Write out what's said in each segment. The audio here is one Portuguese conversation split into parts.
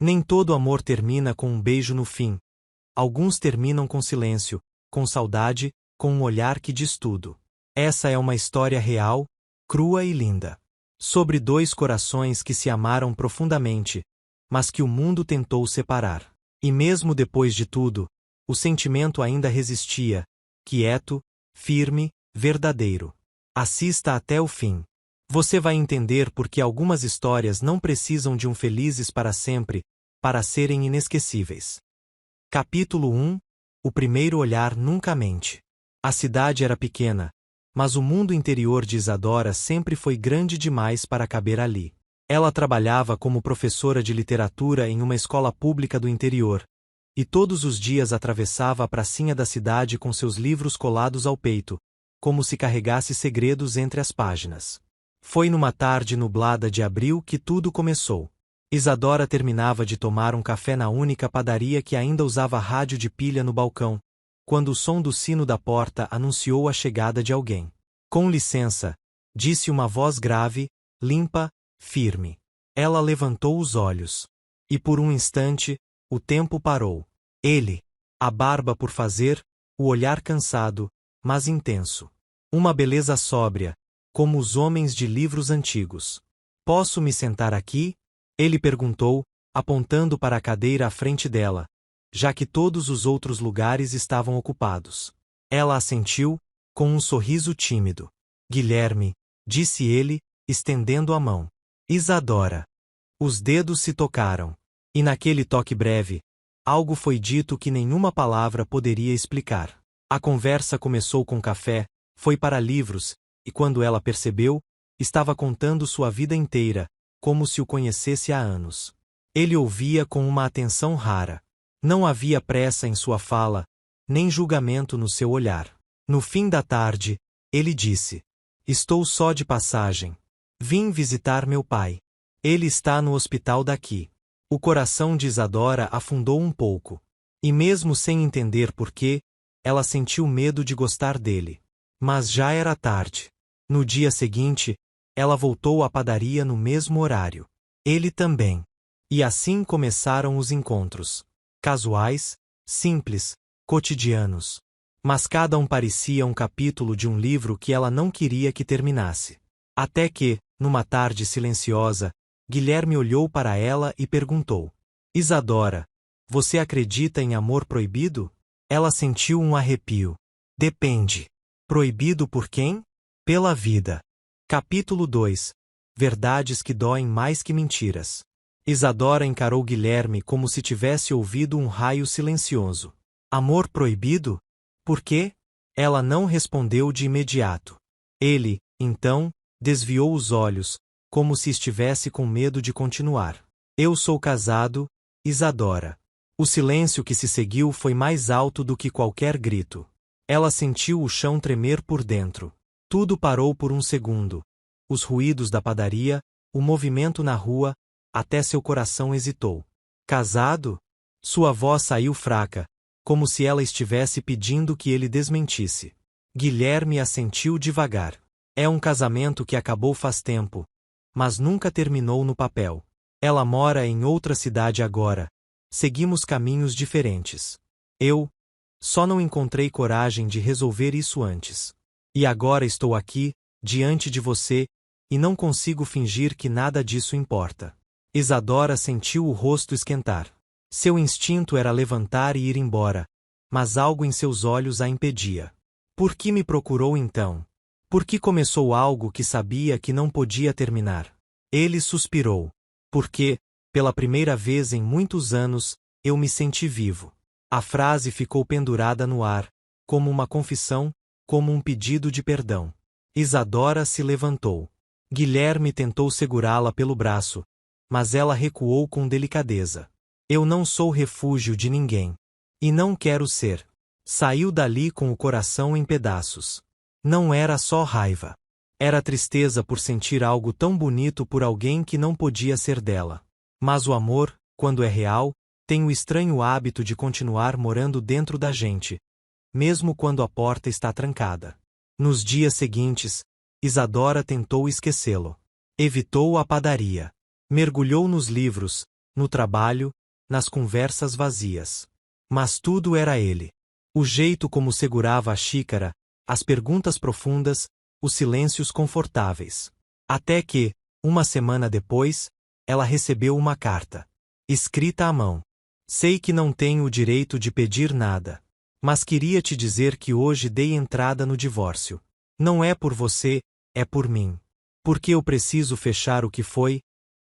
Nem todo amor termina com um beijo no fim. Alguns terminam com silêncio, com saudade, com um olhar que diz tudo. Essa é uma história real, crua e linda. Sobre dois corações que se amaram profundamente, mas que o mundo tentou separar. E mesmo depois de tudo, o sentimento ainda resistia, quieto, firme, verdadeiro. Assista até o fim. Você vai entender por que algumas histórias não precisam de um felizes para sempre, para serem inesquecíveis. Capítulo 1. O primeiro olhar nunca mente. A cidade era pequena, mas o mundo interior de Isadora sempre foi grande demais para caber ali. Ela trabalhava como professora de literatura em uma escola pública do interior, e todos os dias atravessava a pracinha da cidade com seus livros colados ao peito, como se carregasse segredos entre as páginas. Foi numa tarde nublada de abril que tudo começou. Isadora terminava de tomar um café na única padaria que ainda usava rádio de pilha no balcão, quando o som do sino da porta anunciou a chegada de alguém. Com licença, disse uma voz grave, limpa, firme. Ela levantou os olhos. E por um instante, o tempo parou. Ele, a barba por fazer, o olhar cansado, mas intenso. Uma beleza sóbria, como os homens de livros antigos. Posso me sentar aqui? Ele perguntou, apontando para a cadeira à frente dela, já que todos os outros lugares estavam ocupados. Ela assentiu, com um sorriso tímido. Guilherme, disse ele, estendendo a mão. Isadora. Os dedos se tocaram. E naquele toque breve, algo foi dito que nenhuma palavra poderia explicar. A conversa começou com café, foi para livros, e quando ela percebeu, estava contando sua vida inteira, como se o conhecesse há anos. Ele ouvia com uma atenção rara. Não havia pressa em sua fala, nem julgamento no seu olhar. No fim da tarde, ele disse: Estou só de passagem. Vim visitar meu pai. Ele está no hospital daqui. O coração de Isadora afundou um pouco. E mesmo sem entender por quê, ela sentiu medo de gostar dele. Mas já era tarde. No dia seguinte, ela voltou à padaria no mesmo horário. Ele também. E assim começaram os encontros. Casuais, simples, cotidianos. Mas cada um parecia um capítulo de um livro que ela não queria que terminasse. Até que, numa tarde silenciosa, Guilherme olhou para ela e perguntou: Isadora, você acredita em amor proibido? Ela sentiu um arrepio. Depende. Proibido por quem? Pela vida. Capítulo 2. Verdades que doem mais que mentiras. Isadora encarou Guilherme como se tivesse ouvido um raio silencioso. Amor proibido? Por quê? Ela não respondeu de imediato. Ele, então, desviou os olhos, como se estivesse com medo de continuar. Eu sou casado, Isadora. O silêncio que se seguiu foi mais alto do que qualquer grito. Ela sentiu o chão tremer por dentro. Tudo parou por um segundo. Os ruídos da padaria, o movimento na rua, até seu coração hesitou. Casado? Sua voz saiu fraca, como se ela estivesse pedindo que ele desmentisse. Guilherme assentiu devagar. É um casamento que acabou faz tempo, mas nunca terminou no papel. Ela mora em outra cidade agora. Seguimos caminhos diferentes. Eu só não encontrei coragem de resolver isso antes. E agora estou aqui, diante de você, e não consigo fingir que nada disso importa. Isadora sentiu o rosto esquentar. Seu instinto era levantar e ir embora, mas algo em seus olhos a impedia. Por que me procurou então? Por que começou algo que sabia que não podia terminar? Ele suspirou. Porque, pela primeira vez em muitos anos, eu me senti vivo. A frase ficou pendurada no ar, como uma confissão, como um pedido de perdão. Isadora se levantou. Guilherme tentou segurá-la pelo braço, mas ela recuou com delicadeza. Eu não sou refúgio de ninguém. E não quero ser. Saiu dali com o coração em pedaços. Não era só raiva. Era tristeza por sentir algo tão bonito por alguém que não podia ser dela. Mas o amor, quando é real, tem o estranho hábito de continuar morando dentro da gente, mesmo quando a porta está trancada. Nos dias seguintes, Isadora tentou esquecê-lo. Evitou a padaria. Mergulhou nos livros, no trabalho, nas conversas vazias. Mas tudo era ele. O jeito como segurava a xícara, as perguntas profundas, os silêncios confortáveis. Até que, uma semana depois, ela recebeu uma carta. Escrita à mão. Sei que não tenho o direito de pedir nada. Mas queria te dizer que hoje dei entrada no divórcio. Não é por você, é por mim. Porque eu preciso fechar o que foi,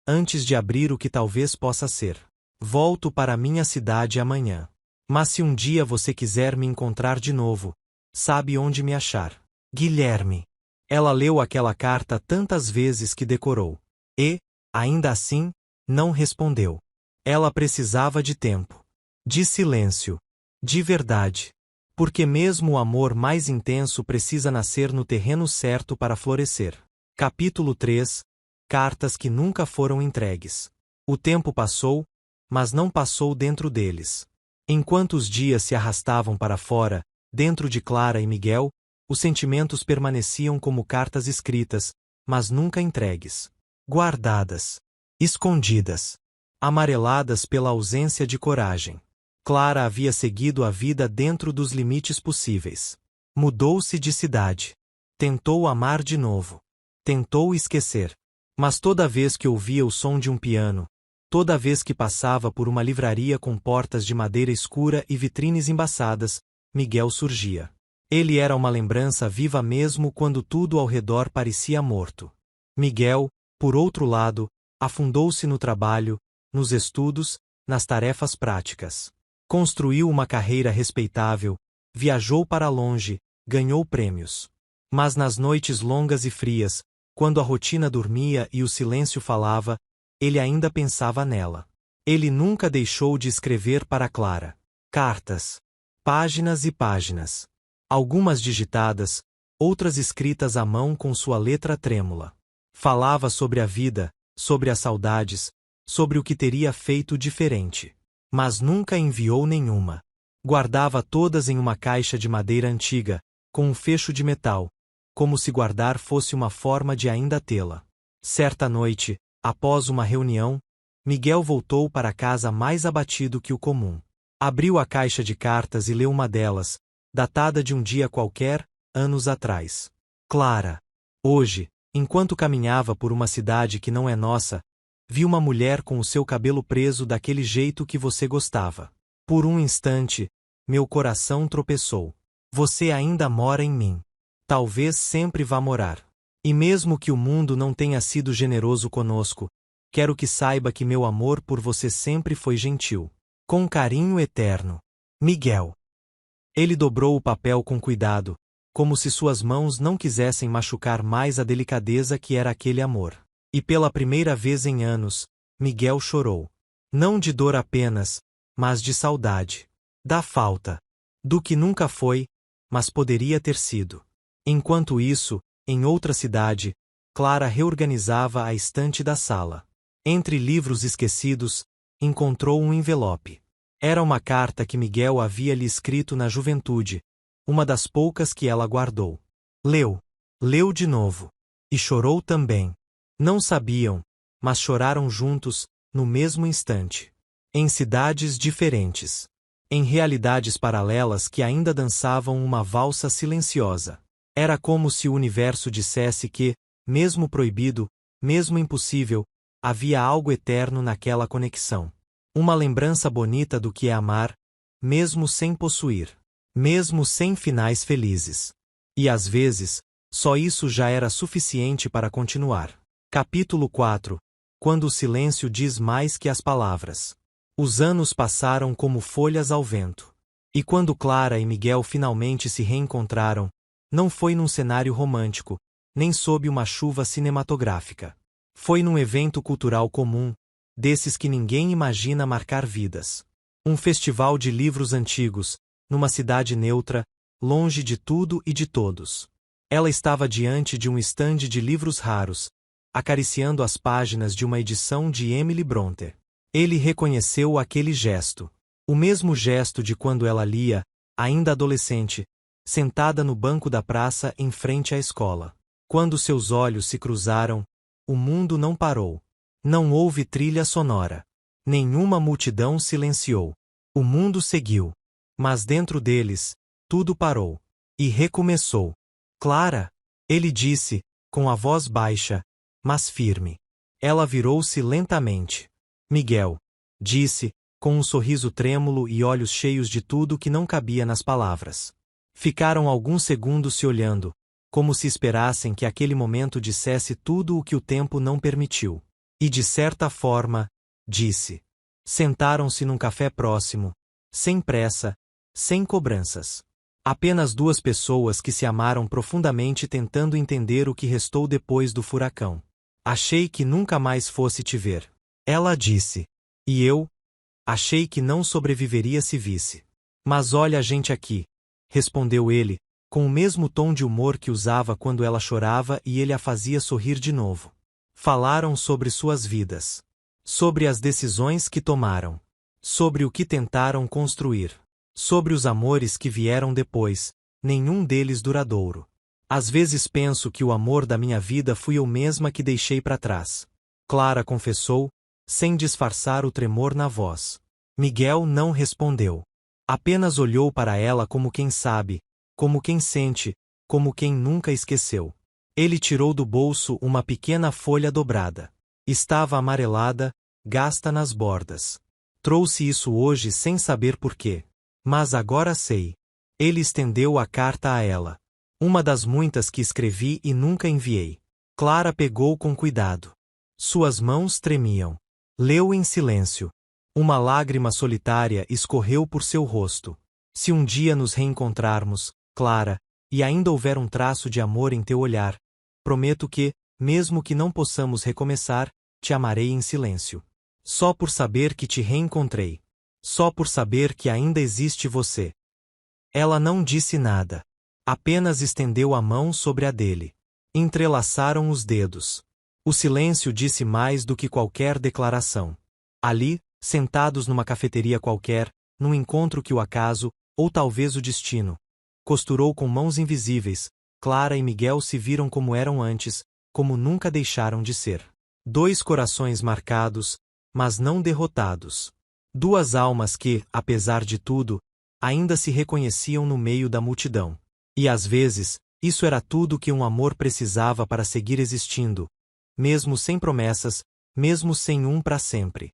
antes de abrir o que talvez possa ser. Volto para minha cidade amanhã. Mas se um dia você quiser me encontrar de novo, sabe onde me achar. Guilherme. Ela leu aquela carta tantas vezes que decorou. E, ainda assim, não respondeu. Ela precisava de tempo. De silêncio. De verdade. Porque mesmo o amor mais intenso precisa nascer no terreno certo para florescer. Capítulo 3. Cartas que nunca foram entregues. O tempo passou, mas não passou dentro deles. Enquanto os dias se arrastavam para fora, dentro de Clara e Miguel, os sentimentos permaneciam como cartas escritas, mas nunca entregues. Guardadas. Escondidas. Amareladas pela ausência de coragem. Clara havia seguido a vida dentro dos limites possíveis. Mudou-se de cidade. Tentou amar de novo. Tentou esquecer. Mas toda vez que ouvia o som de um piano, toda vez que passava por uma livraria com portas de madeira escura e vitrines embaçadas, Miguel surgia. Ele era uma lembrança viva mesmo quando tudo ao redor parecia morto. Miguel, por outro lado, afundou-se no trabalho, nos estudos, nas tarefas práticas. Construiu uma carreira respeitável, viajou para longe, ganhou prêmios. Mas nas noites longas e frias, quando a rotina dormia e o silêncio falava, ele ainda pensava nela. Ele nunca deixou de escrever para Clara. Cartas. Páginas e páginas. Algumas digitadas, outras escritas à mão com sua letra trêmula. Falava sobre a vida, sobre as saudades, sobre o que teria feito diferente. Mas nunca enviou nenhuma. Guardava todas em uma caixa de madeira antiga, com um fecho de metal, como se guardar fosse uma forma de ainda tê-la. Certa noite, após uma reunião, Miguel voltou para casa mais abatido que o comum. Abriu a caixa de cartas e leu uma delas, datada de um dia qualquer, anos atrás. Clara. Hoje, enquanto caminhava por uma cidade que não é nossa, vi uma mulher com o seu cabelo preso daquele jeito que você gostava. Por um instante, meu coração tropeçou. Você ainda mora em mim. Talvez sempre vá morar. E mesmo que o mundo não tenha sido generoso conosco, quero que saiba que meu amor por você sempre foi gentil. Com carinho eterno. Miguel. Ele dobrou o papel com cuidado, como se suas mãos não quisessem machucar mais a delicadeza que era aquele amor. E pela primeira vez em anos, Miguel chorou. Não de dor apenas, mas de saudade. Da falta. Do que nunca foi, mas poderia ter sido. Enquanto isso, em outra cidade, Clara reorganizava a estante da sala. Entre livros esquecidos, encontrou um envelope. Era uma carta que Miguel havia lhe escrito na juventude, uma das poucas que ela guardou. Leu. Leu de novo. E chorou também. Não sabiam, mas choraram juntos, no mesmo instante. Em cidades diferentes. Em realidades paralelas que ainda dançavam uma valsa silenciosa. Era como se o universo dissesse que, mesmo proibido, mesmo impossível, havia algo eterno naquela conexão. Uma lembrança bonita do que é amar, mesmo sem possuir. Mesmo sem finais felizes. E às vezes, só isso já era suficiente para continuar. Capítulo 4. Quando o silêncio diz mais que as palavras. Os anos passaram como folhas ao vento. E quando Clara e Miguel finalmente se reencontraram, não foi num cenário romântico, nem sob uma chuva cinematográfica. Foi num evento cultural comum, desses que ninguém imagina marcar vidas. Um festival de livros antigos, numa cidade neutra, longe de tudo e de todos. Ela estava diante de um estande de livros raros, acariciando as páginas de uma edição de Emily Brontë. Ele reconheceu aquele gesto. O mesmo gesto de quando ela lia, ainda adolescente, sentada no banco da praça em frente à escola. Quando seus olhos se cruzaram, o mundo não parou. Não houve trilha sonora. Nenhuma multidão silenciou. O mundo seguiu. Mas dentro deles, tudo parou. E recomeçou. Clara, ele disse, com a voz baixa, mas firme. Ela virou-se lentamente. Miguel, disse, com um sorriso trêmulo e olhos cheios de tudo que não cabia nas palavras. Ficaram alguns segundos se olhando, como se esperassem que aquele momento dissesse tudo o que o tempo não permitiu. E de certa forma, disse. Sentaram-se num café próximo, sem pressa, sem cobranças. Apenas duas pessoas que se amaram profundamente tentando entender o que restou depois do furacão. Achei que nunca mais fosse te ver. Ela disse. E eu? Achei que não sobreviveria se visse. Mas olha a gente aqui, respondeu ele, com o mesmo tom de humor que usava quando ela chorava e ele a fazia sorrir de novo. Falaram sobre suas vidas. Sobre as decisões que tomaram. Sobre o que tentaram construir. Sobre os amores que vieram depois, nenhum deles duradouro. Às vezes penso que o amor da minha vida fui eu mesma que deixei para trás. Clara confessou, sem disfarçar o tremor na voz. Miguel não respondeu. Apenas olhou para ela como quem sabe, como quem sente, como quem nunca esqueceu. Ele tirou do bolso uma pequena folha dobrada. Estava amarelada, gasta nas bordas. Trouxe isso hoje sem saber por quê. Mas agora sei. Ele estendeu a carta a ela. Uma das muitas que escrevi e nunca enviei. Clara pegou com cuidado. Suas mãos tremiam. Leu em silêncio. Uma lágrima solitária escorreu por seu rosto. Se um dia nos reencontrarmos, Clara, e ainda houver um traço de amor em teu olhar, prometo que, mesmo que não possamos recomeçar, te amarei em silêncio. Só por saber que te reencontrei. Só por saber que ainda existe você. Ela não disse nada. Apenas estendeu a mão sobre a dele. Entrelaçaram os dedos. O silêncio disse mais do que qualquer declaração. Ali, sentados numa cafeteria qualquer, num encontro que o acaso, ou talvez o destino, costurou com mãos invisíveis, Clara e Miguel se viram como eram antes, como nunca deixaram de ser. Dois corações marcados, mas não derrotados. Duas almas que, apesar de tudo, ainda se reconheciam no meio da multidão. E às vezes, isso era tudo que um amor precisava para seguir existindo, mesmo sem promessas, mesmo sem um para sempre.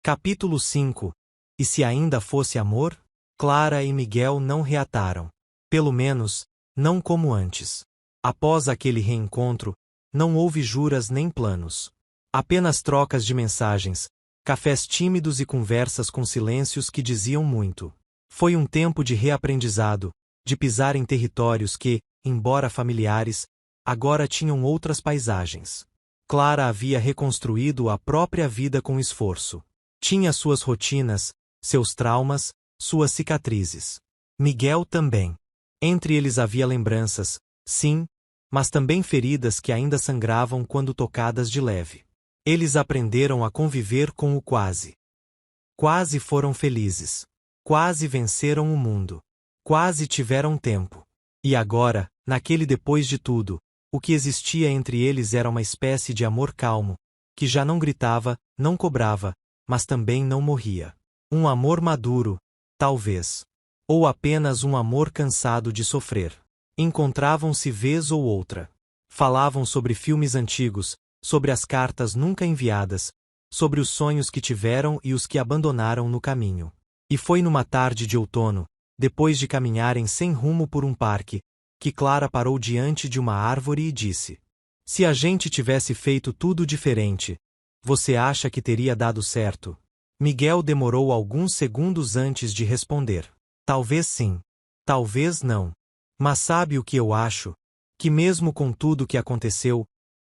Capítulo 5. E se ainda fosse amor? Clara e Miguel não reataram. Pelo menos, não como antes. Após aquele reencontro, não houve juras nem planos. Apenas trocas de mensagens, cafés tímidos e conversas com silêncios que diziam muito. Foi um tempo de reaprendizado, de pisar em territórios que, embora familiares, agora tinham outras paisagens. Clara havia reconstruído a própria vida com esforço. Tinha suas rotinas, seus traumas, suas cicatrizes. Miguel também. Entre eles havia lembranças, sim, mas também feridas que ainda sangravam quando tocadas de leve. Eles aprenderam a conviver com o quase. Quase foram felizes. Quase venceram o mundo. Quase tiveram tempo. E agora, naquele depois de tudo, o que existia entre eles era uma espécie de amor calmo, que já não gritava, não cobrava, mas também não morria. Um amor maduro, talvez. Ou apenas um amor cansado de sofrer. Encontravam-se vez ou outra. Falavam sobre filmes antigos, sobre as cartas nunca enviadas, sobre os sonhos que tiveram e os que abandonaram no caminho. E foi numa tarde de outono, depois de caminharem sem rumo por um parque, que Clara parou diante de uma árvore e disse: Se a gente tivesse feito tudo diferente, você acha que teria dado certo? Miguel demorou alguns segundos antes de responder. Talvez sim. Talvez não. Mas sabe o que eu acho? Que mesmo com tudo que aconteceu,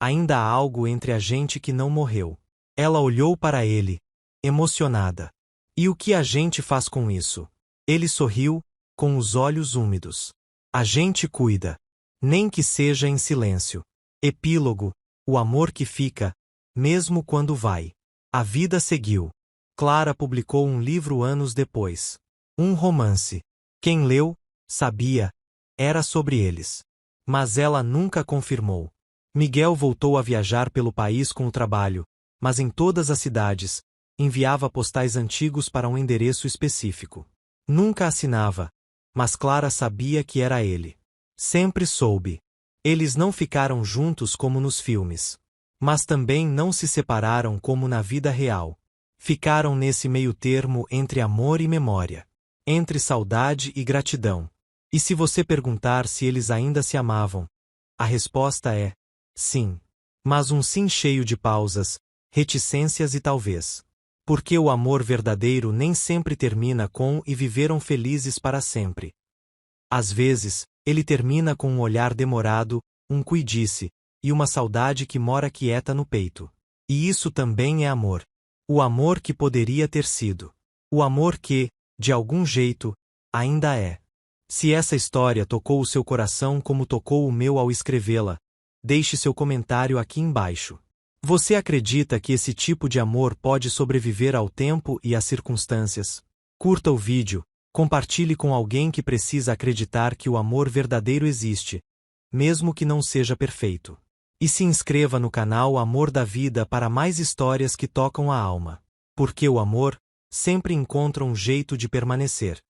ainda há algo entre a gente que não morreu. Ela olhou para ele, emocionada. E o que a gente faz com isso? Ele sorriu, com os olhos úmidos. A gente cuida. Nem que seja em silêncio. Epílogo. O amor que fica, mesmo quando vai. A vida seguiu. Clara publicou um livro anos depois. Um romance. Quem leu, sabia, era sobre eles. Mas ela nunca confirmou. Miguel voltou a viajar pelo país com o trabalho, mas em todas as cidades, enviava postais antigos para um endereço específico. Nunca assinava, mas Clara sabia que era ele. Sempre soube. Eles não ficaram juntos como nos filmes. Mas também não se separaram como na vida real. Ficaram nesse meio termo entre amor e memória. Entre saudade e gratidão. E se você perguntar se eles ainda se amavam, a resposta é: sim. Mas um sim cheio de pausas, reticências e talvez. Porque o amor verdadeiro nem sempre termina com e viveram felizes para sempre. Às vezes, ele termina com um olhar demorado, um cuidice, e uma saudade que mora quieta no peito. E isso também é amor. O amor que poderia ter sido. O amor que, de algum jeito, ainda é. Se essa história tocou o seu coração como tocou o meu ao escrevê-la, deixe seu comentário aqui embaixo. Você acredita que esse tipo de amor pode sobreviver ao tempo e às circunstâncias? Curta o vídeo, compartilhe com alguém que precisa acreditar que o amor verdadeiro existe, mesmo que não seja perfeito. E se inscreva no canal Amor da Vida para mais histórias que tocam a alma. Porque o amor sempre encontra um jeito de permanecer.